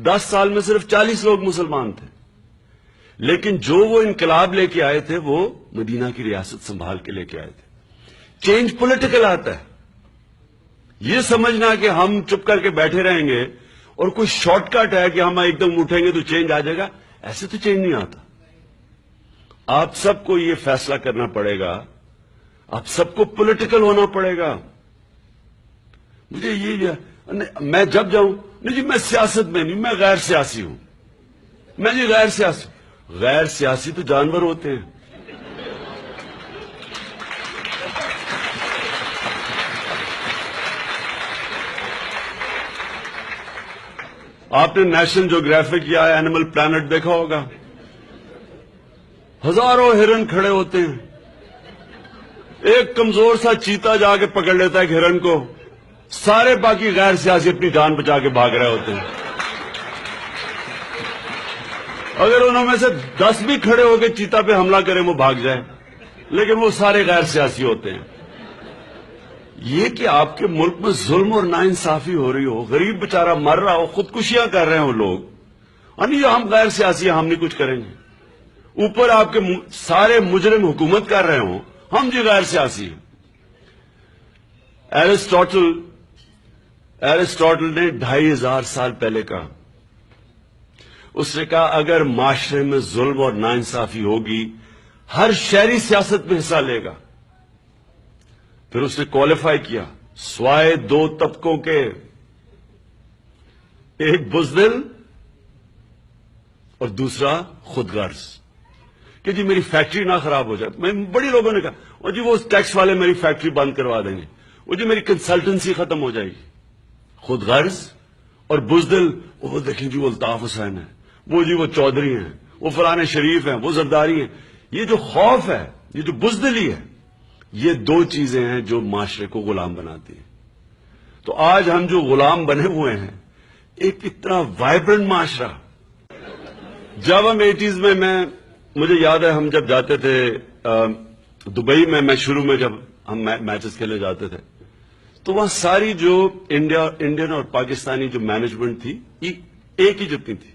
10 سال میں صرف 40 لوگ مسلمان تھے، لیکن جو وہ انقلاب لے کے آئے تھے وہ مدینہ کی ریاست سنبھال کے لے کے آئے تھے۔ چینج پولیٹیکل آتا ہے، یہ سمجھنا کہ ہم چپ کر کے بیٹھے رہیں گے اور کوئی شارٹ کٹ ہے کہ ہم ایک دم اٹھیں گے تو چینج آ جائے گا، ایسے تو چینج نہیں آتا۔ آپ سب کو یہ فیصلہ کرنا پڑے گا، آپ سب کو پولیٹیکل ہونا پڑے گا۔ مجھے میں جب جاؤں نہیں جی میں سیاست میں نہیں، میں غیر سیاسی ہوں، میں جی غیر سیاسی ہوں۔ غیر سیاسی تو جانور ہوتے ہیں۔ آپ نے نیشنل جیوگرافک یا اینیمل پلانٹ دیکھا ہوگا، ہزاروں ہرن کھڑے ہوتے ہیں، ایک کمزور سا چیتا جا کے پکڑ لیتا ہے ایک ہرن کو، سارے باقی غیر سیاسی اپنی جان بچا کے بھاگ رہے ہوتے ہیں۔ اگر انہوں میں سے 10 بھی کھڑے ہو کے چیتا پہ حملہ کریں وہ بھاگ جائے، لیکن وہ سارے غیر سیاسی ہوتے ہیں۔ یہ کہ آپ کے ملک میں ظلم اور ناانصافی ہو رہی ہو، غریب بیچارہ مر رہا ہو، خودکشیاں کر رہے ہوں لوگ، نہیں ہم غیر سیاسی ہیں، ہم نہیں کچھ کریں گے، اوپر آپ کے سارے مجرم حکومت کر رہے ہوں، ہم جی غیر سیاسی ہیں۔ ایرسٹوٹل نے 2500 سال پہلے کہا، اس نے کہا اگر معاشرے میں ظلم اور ناانصافی ہوگی ہر شہری سیاست میں حصہ لے گا۔ پھر اس نے کوالیفائی کیا، سوائے 2 طبقوں کے، ایک بزدل اور دوسرا خود غرض، کہ جی میری فیکٹری نہ خراب ہو جائے۔ میں بڑی لوگوں نے کہا اور جی وہ ٹیکس والے میری فیکٹری بند کروا دیں گے، وہ جی میری کنسلٹنسی ختم ہو جائے گی۔ خود غرض اور بزدل، وہ دیکھیں جی وہ الطاف حسین ہے، وہ جی وہ چودھری ہیں، وہ فلانے شریف ہیں، وہ زرداری ہیں۔ یہ جو خوف ہے، یہ جو بزدلی ہے، یہ 2 چیزیں ہیں جو معاشرے کو غلام بناتی ہیں۔ تو آج ہم جو غلام بنے ہوئے ہیں، ایک اتنا وائبرنٹ معاشرہ، جب ہم 80s میں مجھے یاد ہے ہم جب جاتے تھے دبئی میں شروع میں جب ہم میچز کھیلے جاتے تھے تو وہاں ساری جو انڈین اور پاکستانی جو مینجمنٹ تھی ایک ہی جتنی تھی،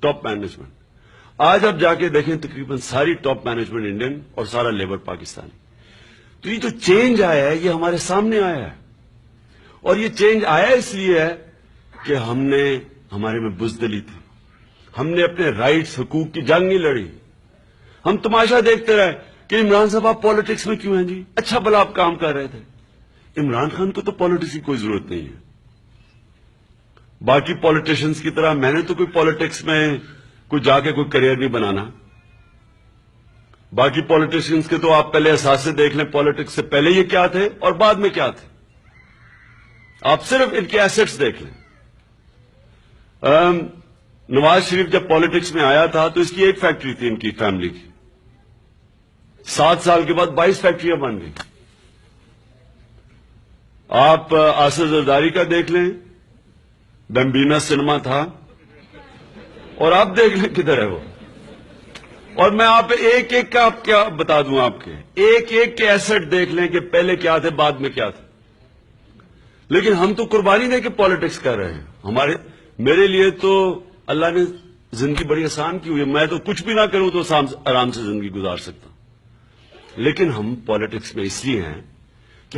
ٹاپ مینجمنٹ۔ آج آپ جا کے دیکھیں تقریباً ساری ٹاپ مینجمنٹ انڈین اور سارا لیبر پاکستانی۔ تو یہ جو چینج آیا ہے یہ ہمارے سامنے آیا ہے، اور یہ چینج آیا اس لیے ہے کہ ہمارے میں بزدلی تھی، ہم نے اپنے رائٹس حقوق کی جنگ نہیں لڑی۔ ہم تماشا دیکھتے رہے کہ عمران صاحب آپ پالیٹکس میں کیوں ہیں جی، اچھا بھلا آپ کام کر رہے تھے۔ عمران خان کو تو پالیٹکس کی کوئی ضرورت نہیں ہے، باقی پالیٹیشنز کی طرح میں نے تو کوئی پالیٹکس میں کوئی جا کے کوئی کریئر نہیں بنانا۔ باقی پالیٹیشنز کے تو آپ پہلے اثاثے دیکھ لیں، پالیٹکس سے پہلے یہ کیا تھے اور بعد میں کیا تھے، آپ صرف ان کے ایسٹس دیکھ لیں۔ نواز شریف جب پالیٹکس میں آیا تھا تو اس کی ایک فیکٹری تھی ان کی فیملی کی، 7 سال کے بعد 22 فیکٹریاں بن گئی۔ آپ آصف زرداری کا دیکھ لیں، بمبینا سنیما تھا، اور آپ دیکھ لیں کدھر ہے وہ۔ اور میں آپ ایک ایک کا آپ کیا بتا دوں، آپ کے ایک ایک کے ایسٹ دیکھ لیں کہ پہلے کیا تھے بعد میں کیا تھے۔ لیکن ہم تو قربانی دے کے پالیٹکس کر رہے ہیں۔ میرے لیے تو اللہ نے زندگی بڑی آسان کی ہوئی ہے، میں تو کچھ بھی نہ کروں تو آرام سے زندگی گزار سکتا ہوں۔ لیکن ہم پالیٹکس میں اس لیے ہیں کہ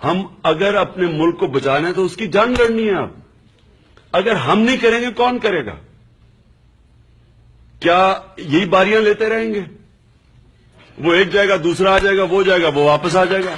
ہم اگر اپنے ملک کو بچانا ہے تو اس کی جنگ لڑنی ہے۔ اب اگر ہم نہیں کریں گے کون کرے گا؟ کیا یہی باریاں لیتے رہیں گے؟ وہ ایک جائے گا، دوسرا آ جائے گا، وہ جائے گا، وہ واپس آ جائے گا۔